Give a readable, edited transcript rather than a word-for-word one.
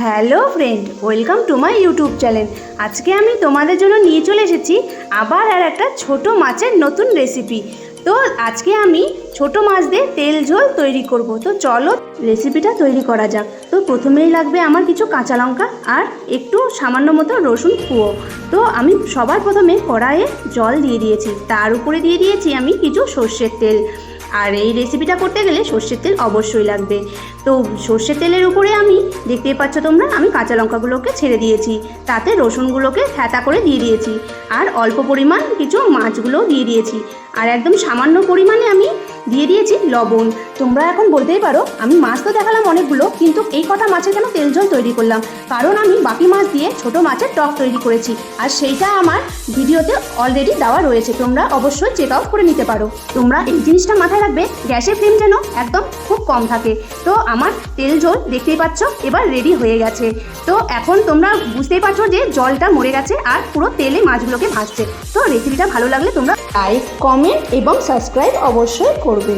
Hello friend, welcome to my YouTube channel. আজকে আমি তোমাদের জন্য নিয়ে চলে এসেছি আবার আর একটা ছোট মাছের নতুন রেসিপি। তো আজকে আমি ছোট মাছ দিয়ে তেল ঝোল তৈরি করব। তো চলো রেসিপিটা তৈরি করা যাক। তো প্রথমেই লাগবে আমার কিছু কাঁচা লঙ্কা আর একটু সামান্য মতো রসুন কুয়ো। তো আমি সবার প্রথমে কড়াইয়ে জল দিয়ে দিয়েছি, তার উপরে দিয়ে দিয়েছি আমি কিছু সর্ষের তেল। আর এই রেসিপিটা করতে গেলে সর্ষের তেল অবশ্যই লাগবে। তো সর্ষের তেলের উপরে আমি দেখতেই পাচ্ছ তোমরা, আমি কাঁচা লঙ্কাগুলোকে ছেড়ে দিয়েছি, তাতে রসুনগুলোকে থেঁতা করে দিয়ে দিয়েছি, আর অল্প পরিমাণ কিছু মাছগুলোও দিয়ে দিয়েছি, আর একদম সামান্য পরিমাণে আমি দিয়ে দিয়েছি লবণ। তোমরা এখন বলতেই পারো আমি মাছ তো দেখালাম অনেকগুলো, কিন্তু এই কটা মাছের কেন তেল ঝোল তৈরি করলাম? কারণ আমি বাকি মাছ দিয়ে ছোট মাছের টক তৈরি করেছি, আর সেইটা আমার ভিডিওতে অলরেডি দেওয়া রয়েছে, তোমরা অবশ্যই চেক আউট করে নিতে পারো। তোমরা এই জিনিসটা মাথায় রাখবে, গ্যাসের ফ্লেম যেন একদম খুব কম থাকে। তো আমার তেল ঝোল দেখতেই পাচ্ছ এবার রেডি হয়ে গেছে। তো এখন তোমরা বুঝতেই পারছো যে জলটা মরে গেছে আর পুরো তেলে মাছগুলোকে ভাজছে। তো রেসিপিটা ভালো লাগলে তোমরা লাইক, কমেন্ট এবং সাবস্ক্রাইব অবশ্যই করবে।